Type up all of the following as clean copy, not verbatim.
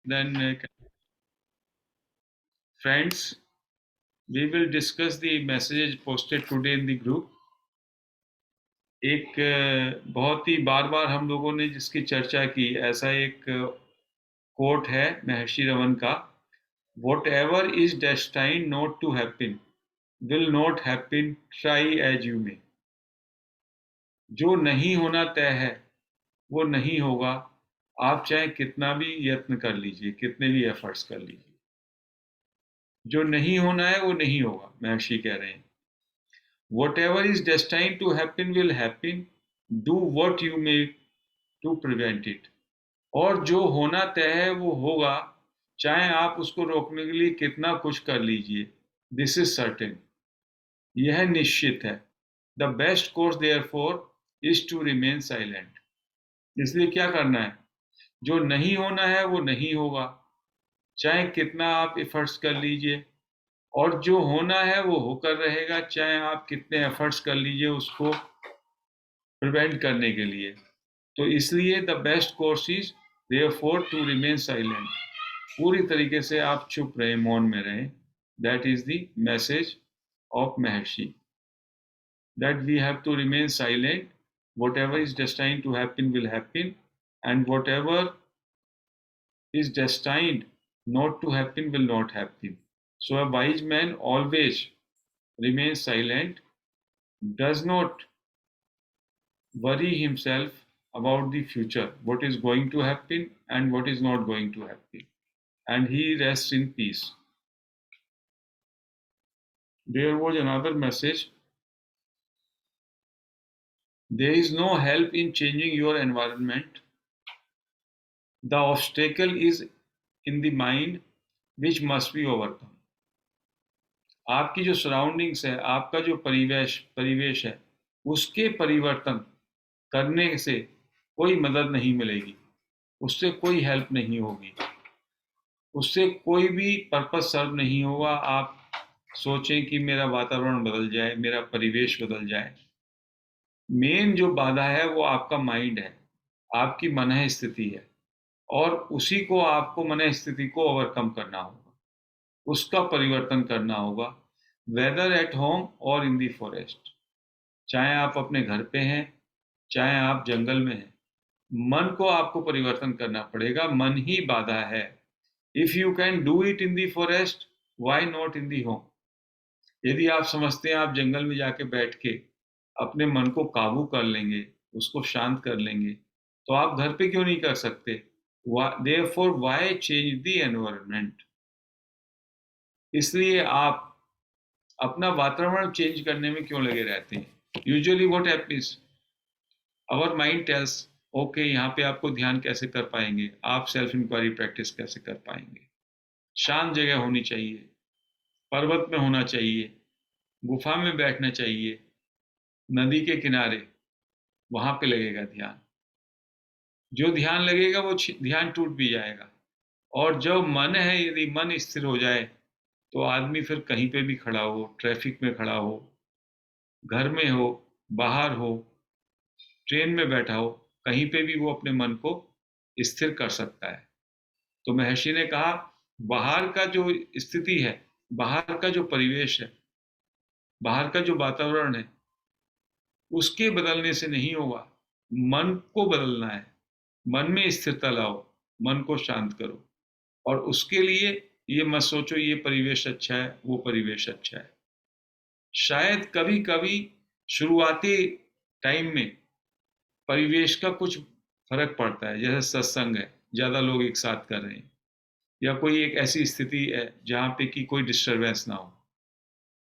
Then, friends, we will discuss the messages posted today in the group. एक बहुत ही बार बार हम लोगों ने जिसकी चर्चा की, ऐसा एक कोट है महर्षि रमन का, whatever is destined not to happen will not happen, try as you may. जो नहीं होना तय है वो नहीं होगा, आप चाहे कितना भी यत्न कर लीजिए, कितने भी एफर्ट्स कर लीजिए। जो नहीं होना है वो नहीं होगा, महर्षि कह रहे हैं। Whatever is destined to happen will happen. Do what you may to prevent it. और जो होना तय है वो होगा, चाहे आप उसको रोकने के लिए कितना कुछ कर लीजिए। दिस इज सर्टेन, यह निश्चित है। The best course therefore is to remain silent. इसलिए क्या करना है, जो नहीं होना है वो नहीं होगा, चाहे कितना आप एफर्ट्स कर लीजिए, और जो होना है वो होकर रहेगा, चाहे आप कितने एफर्ट्स कर लीजिए उसको प्रिवेंट करने के लिए। तो इसलिए the best course is therefore to remain silent. पूरी तरीके से आप चुप रहें, मौन में रहें। That is the message of Maharshi, that we have to remain silent. whatever is destined to happen will happen, and whatever is destined not to happen will not happen. So a wise man always remains silent, does not worry himself about the future, what is going to happen and what is not going to happen, and he rests in peace. There was another message. There is no help in changing your environment. The obstacle is in the mind, which must be overcome. आपकी जो surroundings है, आपका जो परिवेश है, उसके परिवर्तन करने से कोई मदद नहीं मिलेगी, उससे कोई हेल्प नहीं होगी, उससे कोई भी पर्पस सर्व नहीं होगा। आप सोचें कि मेरा वातावरण बदल जाए, मेरा परिवेश बदल जाए। मेन जो बाधा है वो आपका माइंड है, आपकी मनः स्थिति है, और उसी को आपको मनः स्थिति को ओवरकम करना होगा, उसका परिवर्तन करना होगा। वेदर एट होम और इन दी फॉरेस्ट, चाहे आप अपने घर पे हैं, चाहे आप जंगल में हैं, मन को आपको परिवर्तन करना पड़ेगा। मन ही बाधा है। If you can do it in the forest, why not in the home. यदि आप समझते हैं आप जंगल में जाके बैठ के अपने मन को काबू कर लेंगे, उसको शांत कर लेंगे, तो आप घर पे क्यों नहीं कर सकते? Therefore why change the environment. इसलिए आप अपना वातावरण चेंज करने में क्यों लगे रहते हैं? Usually what happens, our mind tells, okay, यहाँ पे आपको ध्यान कैसे कर पाएंगे, आप सेल्फ इंक्वायरी प्रैक्टिस कैसे कर पाएंगे? शांत जगह होनी चाहिए, पर्वत में होना चाहिए, गुफा में बैठना चाहिए, नदी के किनारे, वहां पे लगेगा ध्यान। जो ध्यान लगेगा वो ध्यान टूट भी जाएगा। और जो मन है, यदि मन स्थिर हो जाए, तो आदमी फिर कहीं पे भी खड़ा हो, ट्रैफिक में खड़ा हो, घर में हो, बाहर हो, ट्रेन में बैठा हो, कहीं पे भी वो अपने मन को स्थिर कर सकता है। तो महर्षि ने कहा, बाहर का जो स्थिति है, बाहर का जो परिवेश है, बाहर का जो वातावरण है, उसके बदलने से नहीं होगा, मन को बदलना है। मन में स्थिरता लाओ, मन को शांत करो, और उसके लिए ये मत सोचो ये परिवेश अच्छा है, वो परिवेश अच्छा है। शायद कभी कभी शुरुआती टाइम में परिवेश का कुछ फर्क पड़ता है, जैसे सत्संग है, ज्यादा लोग एक साथ कर रहे हैं, या कोई एक ऐसी स्थिति है जहां पे कि कोई डिस्टरबेंस ना हो,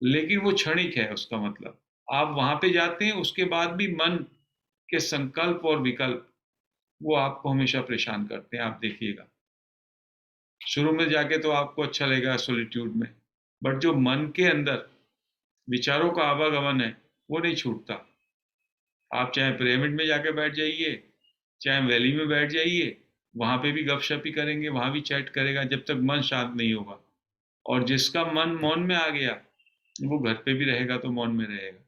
लेकिन वो क्षणिक है। उसका मतलब आप वहां पे जाते हैं, उसके बाद भी मन के संकल्प और विकल्प वो आपको हमेशा परेशान करते हैं। आप देखिएगा, शुरू में जाके तो आपको अच्छा लगेगा सोलिट्यूड में, बट जो मन के अंदर विचारों का आवागमन है वो नहीं छूटता। आप चाहे पिरामिड में जाके बैठ जाइए, चाहे वैली में बैठ जाइए, वहां पे भी गपशप ही करेंगे, वहां भी चैट करेगा, जब तक मन शांत नहीं होगा। और जिसका मन मौन में आ गया, वो घर पे भी रहेगा तो मौन में रहेगा।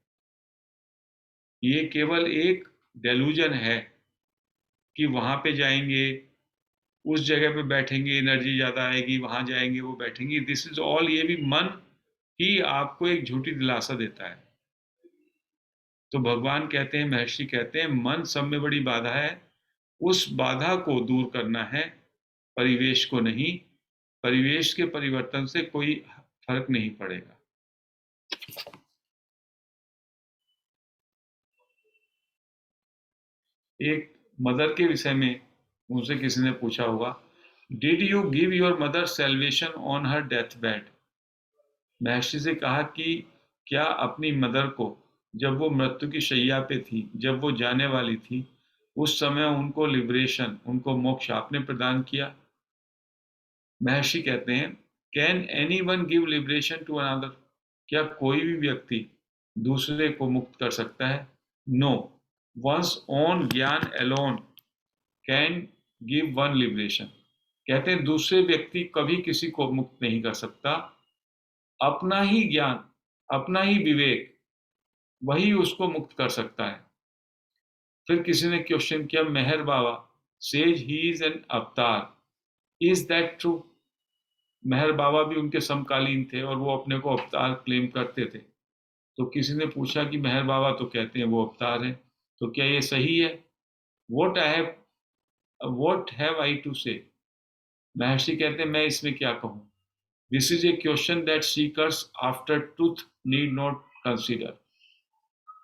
ये केवल एक डेलूजन है कि वहां पे जाएंगे, उस जगह पे बैठेंगे एनर्जी ज्यादा आएगी, वहां जाएंगे वो बैठेंगे, दिस इज ऑल, ये भी मन ही आपको एक झूठी दिलासा देता है। तो भगवान कहते हैं, महर्षि कहते हैं, मन सब में बड़ी बाधा है, उस बाधा को दूर करना है, परिवेश को नहीं। परिवेश के परिवर्तन से कोई फर्क नहीं पड़ेगा। एक मदर के विषय में मुझसे किसी ने पूछा होगा, did you give your mother salvation on her death bed? महर्षि से कहा कि क्या अपनी मदर को जब वो मृत्यु की शैया पे थी, जब वो जाने वाली थी, उस समय उनको लिबरेशन, उनको मोक्ष आपने प्रदान किया? महर्षि कहते हैं, can anyone give liberation to another? क्या कोई भी व्यक्ति दूसरे को मुक्त कर सकता है? नो, वंस ओन ज्ञान alone can give one liberation. कहते हैं दूसरे व्यक्ति कभी किसी को मुक्त नहीं कर सकता, अपना ही ज्ञान, अपना ही विवेक, वही उसको मुक्त कर सकता है। फिर किसी ने क्वेश्चन किया, मेहर बाबा सेज ही इज एन अवतार, इज दैट ट्रू? मेहर बाबा भी उनके समकालीन थे और वो अपने को अवतार क्लेम करते थे। तो किसी ने पूछा कि मेहर बाबा तो कहते हैं वो अवतार है, तो क्या ये सही है? वॉट हैव आई टू से? महर्षि कहते हैं, मैं इसमें क्या कहूं? This is a question that seekers after truth need not consider.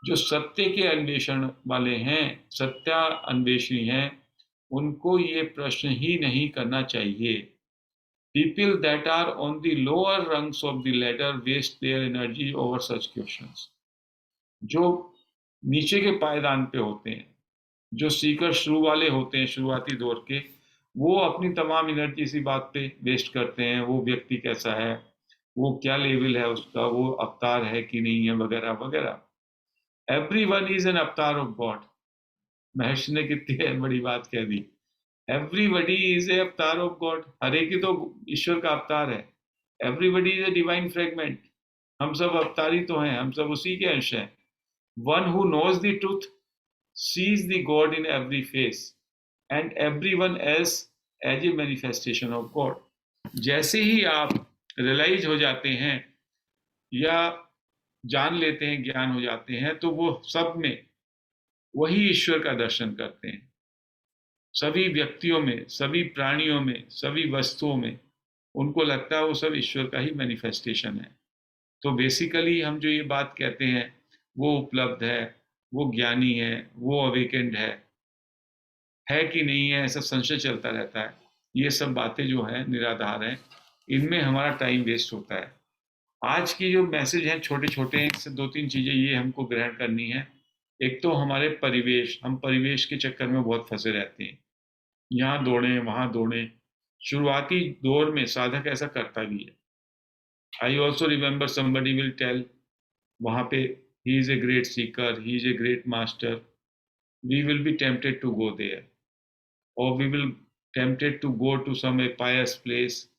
जो सत्य के अन्वेषण वाले हैं, सत्या अन्वेषणी हैं, उनको ये प्रश्न ही नहीं करना चाहिए। People that are on the lower rungs of the ladder waste their energy over such questions. जो नीचे के पायदान पे होते हैं, जो सीकर शुरू वाले होते हैं, शुरुआती दौर के, वो अपनी तमाम एनर्जी इसी बात पे वेस्ट करते हैं, वो व्यक्ति कैसा है, वो क्या लेवल है उसका, वो अवतार है कि नहीं है, वगैरह वगैरह। एवरी वन इज एन अवतार ऑफ गॉड। महर्षि ने कितनी बड़ी बात कह दी। एवरीबडी इज ए अवतार ऑफ गॉड, हर एक ही तो ईश्वर का अवतार है। Everybody is a divine fragment. हम सब अवतारी तो हैं, हम सब उसी के अंश हैं। One who knows the truth sees the God in every face and everyone else as a manifestation of God. जैसे ही आप रियलाइज हो जाते हैं या जान लेते हैं, ज्ञान हो जाते हैं, तो वो सब में वही ईश्वर का दर्शन करते हैं। सभी व्यक्तियों में, सभी प्राणियों में, सभी वस्तुओं में उनको लगता है वो सब ईश्वर का ही मैनिफेस्टेशन है। तो बेसिकली हम जो ये बात कहते हैं, वो उपलब्ध है, वो ज्ञानी है, वो अवेकेंड है कि नहीं है, ऐसा संशय चलता रहता है। ये सब बातें जो हैं निराधार हैं, इनमें हमारा टाइम वेस्ट होता है। आज की जो मैसेज हैं छोटे छोटे हैं, इससे दो तीन चीज़ें ये हमको ग्रहण करनी है। एक तो हमारे परिवेश, हम परिवेश के चक्कर में बहुत फंसे रहते हैं, यहाँ दौड़े वहां दौड़े। शुरुआती दौर में साधक ऐसा करता भी है। I also remember somebody will tell, वहां पे he is a great seeker, he is a great master, we will be tempted to go there, और we will tempted to go to some a pious place,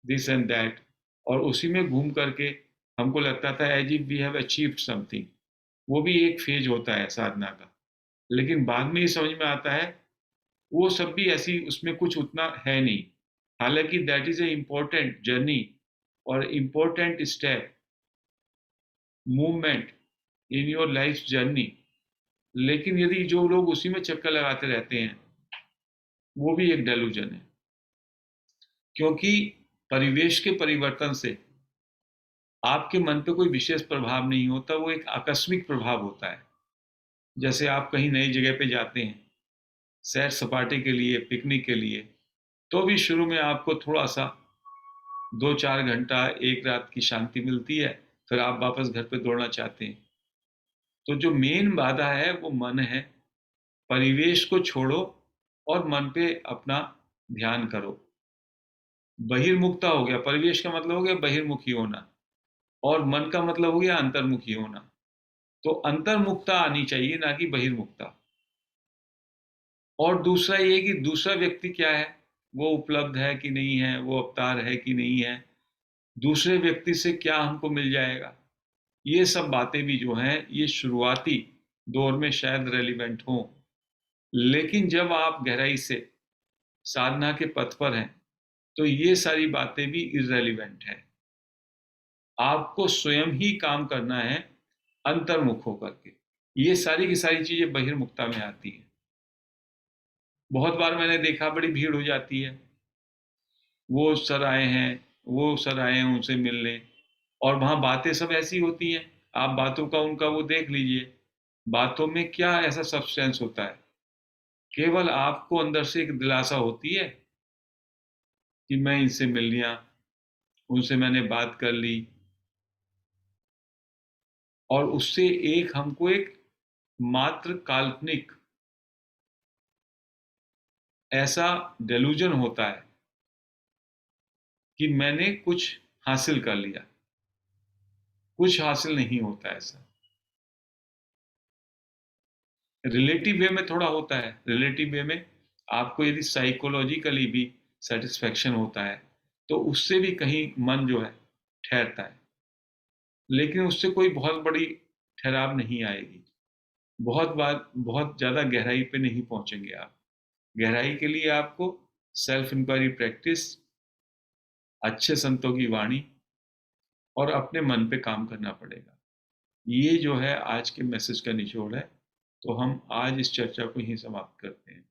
this and that. और उसी में घूम करके हमको लगता था as if we have achieved something. वो भी एक फेज होता है साधना का, लेकिन बाद में ये समझ में आता है वो सब भी ऐसी, उसमें कुछ उतना है नहीं। हालांकि that is a important journey और important step, movement in your life journey. लेकिन यदि जो लोग उसी में चक्कर लगाते रहते हैं, वो भी एक डेलूजन है। क्योंकि परिवेश के परिवर्तन से आपके मन पे कोई विशेष प्रभाव नहीं होता, वो एक आकस्मिक प्रभाव होता है। जैसे आप कहीं नई जगह पे जाते हैं सैर सपाटे के लिए, पिकनिक के लिए, तो भी शुरू में आपको थोड़ा सा 2-4 घंटा, एक रात की शांति मिलती है, फिर आप वापस घर पे दौड़ना चाहते हैं। तो जो मेन बाधा है वो मन है। परिवेश को छोड़ो और मन पे अपना ध्यान करो। बहिर्मुखता हो गया, परिवेश का मतलब हो गया बहिर्मुखी होना, और मन का मतलब हो गया अंतर्मुखी होना। तो अंतर्मुखता आनी चाहिए, ना कि बहिर्मुखता। और दूसरा ये कि दूसरा व्यक्ति क्या है, वो उपलब्ध है कि नहीं है, वो अवतार है कि नहीं है, दूसरे व्यक्ति से क्या हमको मिल जाएगा। ये सब बातें भी जो हैं ये शुरुआती दौर में शायद रेलिवेंट हों, लेकिन जब आप गहराई से साधना के पथ पर हैं, तो ये सारी बातें भी इररेलेवेंट है। आपको स्वयं ही काम करना है अंतर्मुख होकर के। ये सारी की सारी चीजें बहिर्मुखता में आती हैं। बहुत बार मैंने देखा बड़ी भीड़ हो जाती है, वो सर आए हैं, वो सर आए हैं उनसे मिलने, और वहां बातें सब ऐसी होती हैं, आप बातों का उनका वो देख लीजिए, बातों में क्या ऐसा सब्सटेंस होता है? केवल आपको अंदर से एक दिलासा होती है कि मैं इनसे मिल लिया, उनसे मैंने बात कर ली, और उससे एक हमको एक मात्र काल्पनिक ऐसा डेलूजन होता है कि मैंने कुछ हासिल कर लिया। कुछ हासिल नहीं होता ऐसा। रिलेटिव वे में थोड़ा होता है। रिलेटिव वे में आपको यदि साइकोलॉजिकली भी सेटिस्फेक्शन होता है, तो उससे भी कहीं मन जो है ठहरता है, लेकिन उससे कोई बहुत बड़ी ठहराव नहीं आएगी। बहुत बार बहुत ज़्यादा गहराई पे नहीं पहुंचेंगे आप। गहराई के लिए आपको सेल्फ इंक्वायरी प्रैक्टिस, अच्छे संतों की वाणी, और अपने मन पे काम करना पड़ेगा। ये जो है आज के मैसेज का निचोड़ है। तो हम आज इस चर्चा को यहीं समाप्त करते हैं।